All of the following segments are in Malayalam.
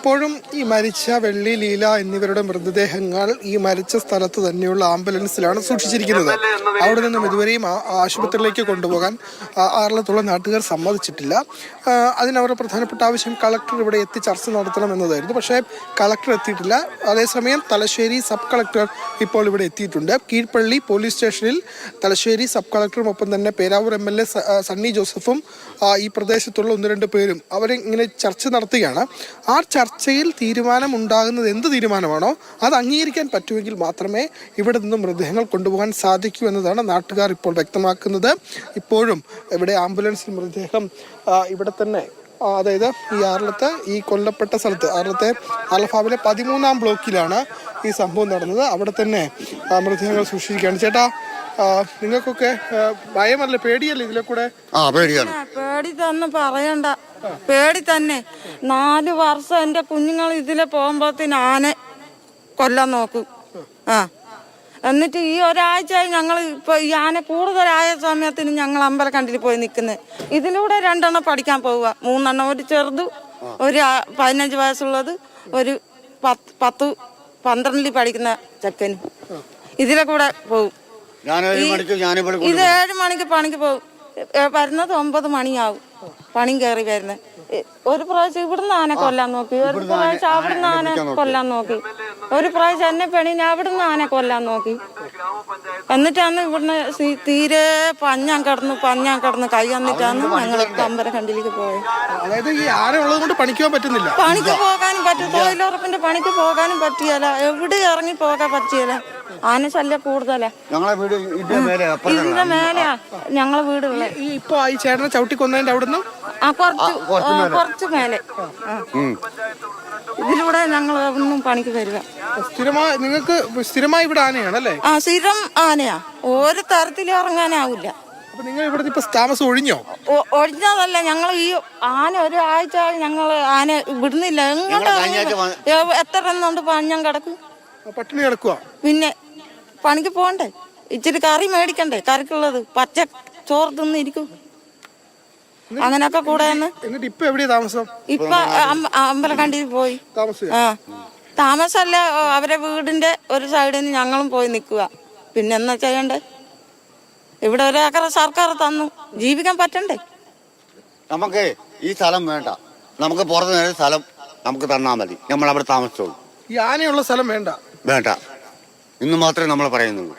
ഇപ്പോഴും ഈ മരിച്ച വെള്ളി, ലീല എന്നിവരുടെ മൃതദേഹങ്ങൾ ഈ മരിച്ച സ്ഥലത്ത് തന്നെയുള്ള ആംബുലൻസിലാണ് സൂക്ഷിച്ചിരിക്കുന്നത്. അവിടെ നിന്നും ഇതുവരെയും ആശുപത്രിയിലേക്ക് കൊണ്ടുപോകാൻ ആറളത്തുള്ള നാട്ടുകാർ സമ്മതിച്ചിട്ടില്ല. അതിനവരുടെ പ്രധാനപ്പെട്ട ആവശ്യം കളക്ടർ ഇവിടെ എത്തി ചർച്ച നടത്തണമെന്നതായിരുന്നു. പക്ഷേ കളക്ടർ എത്തിയിട്ടില്ല. അതേസമയം തലശ്ശേരി സബ് കളക്ടർ ഇപ്പോൾ ഇവിടെ എത്തിയിട്ടുണ്ട്. കീഴ്പള്ളി പോലീസ് സ്റ്റേഷനിൽ തലശ്ശേരി സബ് കളക്ടറും ഒപ്പം തന്നെ പേരാവൂർ MLA സണ്ണി ജോസഫും ഈ പ്രദേശത്തുള്ള 1-2 പേരും അവരിങ്ങനെ ചർച്ച നടത്തുകയാണ്. ആ ചർച്ചയിൽ തീരുമാനം ഉണ്ടാകുന്നത് എന്ത് തീരുമാനമാണോ അത് അംഗീകരിക്കാൻ പറ്റുമെങ്കിൽ മാത്രമേ ഇവിടെ നിന്നും മൃതദേഹങ്ങൾ കൊണ്ടുപോകാൻ സാധിക്കൂ എന്നതാണ് നാട്ടുകാർ ഇപ്പോൾ വ്യക്തമാക്കുന്നത്. ഇപ്പോഴും ഇവിടെ ആംബുലൻസിൽ മൃതദേഹം ഇവിടെ തന്നെ, അതായത് ഈ ആറളത്ത് ഈ കൊല്ലപ്പെട്ട സ്ഥലത്ത് ആറളത്തെ ആലഫാവിലെ 13-ാം ബ്ലോക്കിലാണ് ഈ സംഭവം നടന്നത്. അവിടെ തന്നെ മൃതദേഹങ്ങൾ സൂക്ഷിക്കുകയാണ്. ചേട്ടാ, നിങ്ങൾക്കൊക്കെ ഭയമല്ലേ, പേടിയല്ലേ ഇതിലെ കൂടെ? പേടി തന്നെ പറയണ്ട, പേടി തന്നെ. 4 വർഷം എന്റെ കുഞ്ഞുങ്ങൾ ഇതിലെ പോകുമ്പോഴത്തേന് ആന കൊല്ലാൻ നോക്കും. എന്നിട്ട് ഈ ഒരാഴ്ചയായി ഞങ്ങൾ ഇപ്പൊ ഈ ആന കൂടുതലായ സമയത്തിന് ഞങ്ങൾ അമ്പലക്കണ്ടിൽ പോയി നിൽക്കുന്നത്. ഇതിലൂടെ 2 എണ്ണം പഠിക്കാൻ പോവുക, 3 എണ്ണം, ഒരു ചെറുത്, ഒരു 15 വയസ്സുള്ളത്, ഒരു 10-12 പഠിക്കുന്ന ചെക്കനും ഇതിലെ കൂടെ പോകും. ഇത് 7 മണിക്ക് പണിക്ക് പോകും. വരുന്നത് 9 മണിയാവും പണിയും കയറി വരുന്നത്. ഒരു പ്രാവശ്യം ഇവിടുന്ന് ആന കൊല്ലാൻ നോക്കി, ഒരു പ്രാവശ്യം അവിടുന്ന് ആന കൊല്ലാൻ നോക്കി, ഒരു പ്രാവശ്യം എന്നെ പെണ്ണിനെ അവിടുന്ന് ആന കൊല്ലാൻ നോക്കി. എന്നിട്ടാണ് ഇവിടുന്ന് തീരെ പഞ്ഞാൻ കിടന്ന് കൈ വന്നിട്ടാണ് ഞങ്ങൾ അമ്പലക്കണ്ടിലേക്ക് പോയത്. അതായത് ഈ ആന ഉള്ളത് കൊണ്ട് പണിക്ക് പറ്റുന്നില്ല, പണിക്ക് പോകാനും പറ്റും, തൊഴിലുറപ്പിന്റെ പണിക്ക് പോകാനും പറ്റിയല്ല, എവിടെ ഇറങ്ങി പോകാൻ പറ്റിയല്ല. ആന ശല്യം കൂടുതലാ. ഇതിന്റെ മേലെയാ ഞങ്ങളെ വീട്. ഇപ്പൊ ഈ ചേട്ടനെ ചവിട്ടി കൊന്നതിന്റെ അവിടുന്ന് കുറച്ച് മേലെ. ഇതിലൂടെ ഞങ്ങൾ ഒന്നും പണിക്ക് വരിക. നിങ്ങൾക്ക് സ്ഥിരമായി ഇവിടെ ആനയാണല്ലേ? സ്ഥിരം ആനയാ, ഒരു തരത്തിലും ഇറങ്ങാനാവില്ല. അപ്പൊ നിങ്ങൾ ഇവിടെ ഇപ്പൊ താമസം ഒഴിഞ്ഞോ? ഒഴിഞ്ഞതല്ല, ഞങ്ങൾ ഈ ആന ഒരാഴ്ച ഞങ്ങൾ ആന വിടുന്നില്ല. എത്ര എണ്ണുണ്ട് പഞ്ഞം കിടക്കും, പട്ടിണി കിടക്കുക. പിന്നെ പണിക്ക് പോകണ്ടേ, ഇച്ചിരി കറി മേടിക്കണ്ടേ, കറിക്കുള്ളത് പച്ച ചോറ് തിന്നിരിക്കും. അങ്ങനൊക്കെ കൂടെ ഇപ്പൊ എവിടെയാ താമസം? ഇപ്പൊ അമ്പലക്കണ്ടിയിൽ പോയി താമസമല്ല, അവരെ വീടിന്റെ ഒരു സൈഡിൽ നിന്ന് ഞങ്ങളും പോയി നിൽക്കുക. പിന്നെ എന്നാ ചെയ്യണ്ടേ? ഇവിടെ ഒരേക്കർ സർക്കാർ തന്നു, ജീവിക്കാൻ പറ്റണ്ടേ? നമുക്ക് ഈ സ്ഥലം വേണ്ട, നമുക്ക് പുറത്ത് സ്ഥലം നമുക്ക് തന്നാ മതി, നമ്മൾ അവിടെ താമസിച്ചോളൂ. ഈ ആനയുള്ള സ്ഥലം വേണ്ട ഇന്ന് മാത്രമേ നമ്മൾ പറയുന്നുള്ളൂ.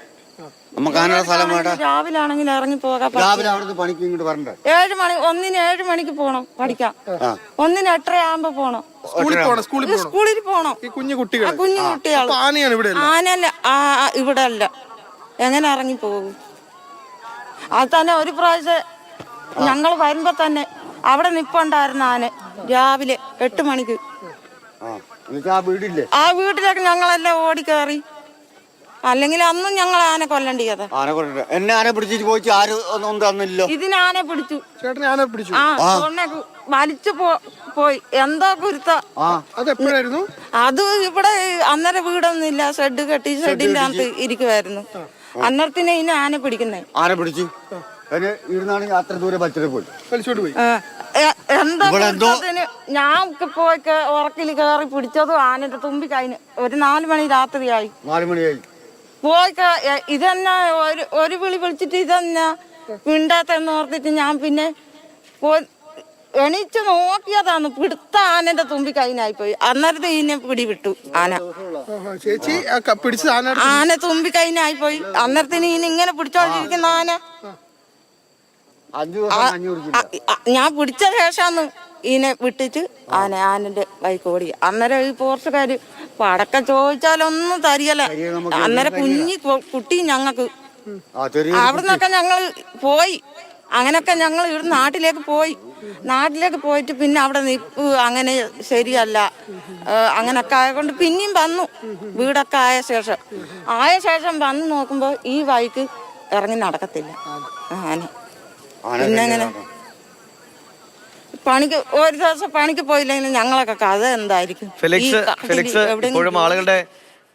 നമുക്ക് ആനയുള്ള സ്ഥലം വേണ്ട. രാവിലെ ആണെങ്കിൽ ഇറങ്ങി പോകാം. രാവിലെ അവിടുന്ന് പണിക്ക് ഇങ്ങോട്ട് വരണ്ടേ? 7 മണി, 7 മണിക്ക് പോണം പഠിക്കാം, 8:30 ആകുമ്പോ പോണം സ്കൂളിൽ പോണം. കുഞ്ഞു കുട്ടികൾ ആനയല്ല, ഇവിടെ അല്ല, എങ്ങനെ ഇറങ്ങി പോകും? അത് തന്നെ ഒരു പ്രാവശ്യം ഞങ്ങൾ വരുമ്പോ തന്നെ അവിടെ നിപ്പുണ്ടായിരുന്ന ആന രാവിലെ 8 മണിക്ക്. ആ വീട്ടിലേക്ക് ഞങ്ങളെല്ലാം ഓടിക്കേറി, അല്ലെങ്കിൽ അന്നും ഞങ്ങൾ ആന കൊല്ലണ്ടി കഥ. എന്നെ ആന പിടിച്ചിട്ട് പോയിട്ട് ആരും ഒന്നും തന്നില്ലോ. ഇതിനാനെ പിടിച്ചു, വലിച്ചു പോയി. എന്തോ കുരുത്ത. അത് ഇവിടെ അന്നേരം വീടൊന്നുമില്ല, ഷെഡ് കെട്ടി ഷെഡിന്റെ അകത്ത് ഇരിക്കുവായിരുന്നു. അന്നേരത്തിന് ഇതിനെ ആന പിടിക്കുന്നേ. ആന പിടിച്ചു അത്ര ദൂരെ പോയി. എന്തോ ഞാൻ പോയി ഉറക്കിൽ കയറി പിടിച്ചതും ആനന്റെ തുമ്പി കഴിഞ്ഞ് ഒരു 4 മണി രാത്രിയായി. 4 മണിയായി പോയി. ഇതെന്നാ ഒരു വിളി വിളിച്ചിട്ട് ഇതെന്നാ പിണ്ടാത്തെന്ന് ഓർത്തിട്ട് ഞാൻ പിന്നെ എണീച്ച് നോക്കിയതാണ്. പിടുത്ത ആനന്റെ തുമ്പി കഴിഞ്ഞായി പോയി. അന്നേരത്തെ ഇതിനെ പിടിവിട്ടു ആന. ആന തുമ്പി കഴിഞ്ഞായി പോയി. അന്നേരത്തിന് ഇങ്ങനെ പിടിച്ചോണ്ടിരിക്കുന്ന ആന ഞാൻ പിടിച്ച ശേഷമാണ് ഇതിനെ വിട്ടിട്ട് ആനന്റെ ബൈക്ക് ഓടി. അന്നേരം ഈ പോർച്ചുകാര് പടക്കം ചോദിച്ചാലൊന്നും തരികല. അന്നേരം കുട്ടി ഞങ്ങക്ക് അവിടുന്നൊക്കെ ഞങ്ങൾ പോയി. അങ്ങനൊക്കെ ഞങ്ങൾ ഇവിടെ നാട്ടിലേക്ക് പോയിട്ട് പിന്നെ അവിടെ നിപ്പ് അങ്ങനെ ശരിയല്ല, അങ്ങനൊക്കെ ആയതുകൊണ്ട് പിന്നെയും വന്നു. വീടൊക്കെ ആയ ശേഷം വന്ന് നോക്കുമ്പോ ഈ വഴിക്ക് ഇറങ്ങി നടക്കത്തില്ല ആന. പിന്നെങ്ങനെ പണിക്ക് ഒരു ദിവസം പണിക്ക് പോയില്ലെങ്കിൽ ഞങ്ങളൊക്കെ കഥ എന്തായിരിക്കും? ഇപ്പോഴും ആളുകളുടെ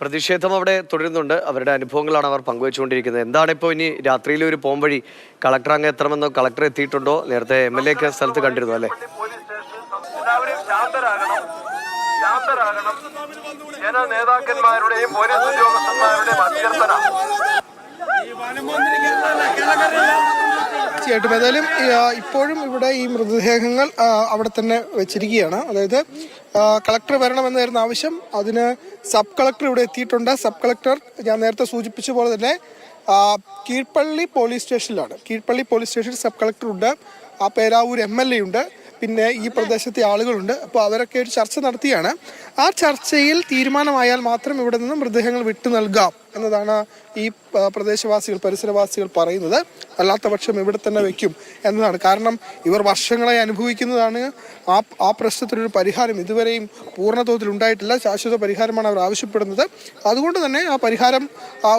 പ്രതിഷേധം അവിടെ തുടരുന്നുണ്ട്. അവരുടെ അനുഭവങ്ങളാണ് അവർ പങ്കുവെച്ചുകൊണ്ടിരിക്കുന്നത്. എന്താണ് ഇപ്പോൾ ഇനി രാത്രിയിലെ ഒരു പോംവഴി? കളക്ടർ അങ്ങ് എത്തണമെന്നോ? കളക്ടർ എത്തിയിട്ടുണ്ടോ? നേരത്തെ MLA ഒക്കെ സ്ഥലത്ത് കണ്ടിരുന്നു അല്ലേ? ശാന്തരാകണം ജനനേതാക്കന്മാരുടെയും പോലീസ് ഉദ്യോഗസ്ഥന്മാരുടെയും അഭ്യർത്ഥന. തീർച്ചയായിട്ടും ഏതായാലും ഇപ്പോഴും ഇവിടെ ഈ മൃതദേഹങ്ങൾ അവിടെ തന്നെ വെച്ചിരിക്കുകയാണ്. അതായത് കളക്ടർ വരണമെന്നായിരുന്നു ആവശ്യം. അതിന് സബ് കളക്ടർ ഇവിടെ എത്തിയിട്ടുണ്ട്. സബ് കളക്ടർ ഞാൻ നേരത്തെ സൂചിപ്പിച്ച പോലെ തന്നെ കീഴ്പള്ളി പോലീസ് സ്റ്റേഷനിലാണ്. കീഴ്പള്ളി പോലീസ് സ്റ്റേഷനിൽ സബ് കളക്ടറുണ്ട്, ആ പേരാവൂർ MLA ഉണ്ട്, പിന്നെ ഈ പ്രദേശത്തെ ആളുകളുണ്ട്. അപ്പോൾ അവരൊക്കെ ഒരു ചർച്ച നടത്തിയാണ്. ആ ചർച്ചയിൽ തീരുമാനമായാൽ മാത്രം ഇവിടെ നിന്ന് മൃതദേഹങ്ങൾ വിട്ടു നൽകാം എന്നതാണ് ഈ പ്രദേശവാസികൾ, പരിസരവാസികൾ പറയുന്നത്. അല്ലാത്ത പക്ഷം ഇവിടെ തന്നെ വയ്ക്കും എന്നതാണ്. കാരണം ഇവർ വർഷങ്ങളായി അനുഭവിക്കുന്നതാണ്. ആ പ്രശ്നത്തിനൊരു പരിഹാരം ഇതുവരെയും പൂർണ്ണതോതിൽ ഉണ്ടായിട്ടില്ല. ശാശ്വത പരിഹാരമാണ് അവർ ആവശ്യപ്പെടുന്നത്. അതുകൊണ്ട് തന്നെ ആ പരിഹാരം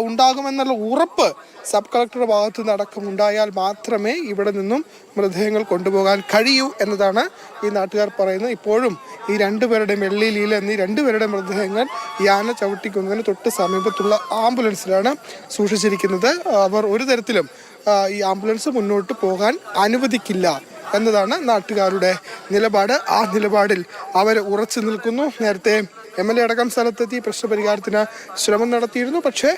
ഉണ്ടാകുമെന്നുള്ള ഉറപ്പ് സബ് കളക്ടറുടെ ഭാഗത്തു നിന്ന് അടക്കം ഉണ്ടായാൽ മാത്രമേ ഇവിടെ നിന്നും മൃതദേഹങ്ങൾ കൊണ്ടുപോകാൻ കഴിയൂ എന്നതാണ് ഈ നാട്ടുകാർ പറയുന്നത്. ഇപ്പോഴും ഈ രണ്ടുപേരുടെയും വെള്ളി ലീല എന്നീ രണ്ടുപേരുടെ മൃതദേഹങ്ങൾ യാന ചവിട്ടിക്കുന്നതിന് തൊട്ട് സമീപത്തുള്ള ആംബുലൻസിലാണ് സൂക്ഷിച്ചിരിക്കുന്നത്. അവർ ഒരു തരത്തിലും ഈ ആംബുലൻസ് മുന്നോട്ട് പോകാൻ അനുവദിക്കില്ല എന്നതാണ് നാട്ടുകാരുടെ നിലപാട്. ആ നിലപാടിൽ അവർ ഉറച്ചു നിൽക്കുന്നു. നേരത്തെ MLA അടക്കം സ്ഥലത്തെത്തി പ്രശ്നപരിഹാരത്തിന് ശ്രമം നടത്തിയിരുന്നു. പക്ഷേ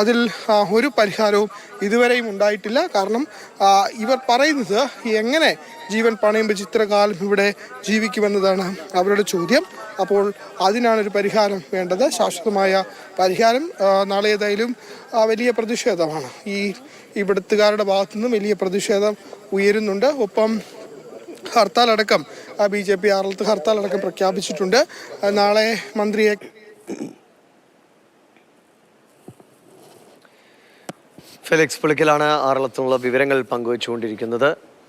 അതിൽ ഒരു പരിഹാരവും ഇതുവരെയും ഉണ്ടായിട്ടില്ല. കാരണം ഇവർ പറയുന്നത് എങ്ങനെ ജീവൻ പണയം വെച്ച് ഇത്ര കാലം ഇവിടെ ജീവിക്കുമെന്നതാണ് അവരുടെ ചോദ്യം. അപ്പോൾ അതിനാണൊരു പരിഹാരം വേണ്ടത്, ശാശ്വതമായ പരിഹാരം. നാളെ ഏതായാലും വലിയ പ്രതിഷേധമാണ്. ഇവിടുത്തുകാരുടെ ഭാഗത്തുനിന്നും വലിയ പ്രതിഷേധം ഉയരുന്നുണ്ട്. ഒപ്പം ഹർത്താലടക്കം BJP ആറളത്ത് ഹർത്താലടക്കം പ്രഖ്യാപിച്ചിട്ടുണ്ട്. നാളെ മന്ത്രിയെ ഫെലിക്സ് പുളിക്കലാണ് ആറളത്തുള്ള വിവരങ്ങൾ പങ്കുവച്ചുകൊണ്ടിരിക്കുന്നത്.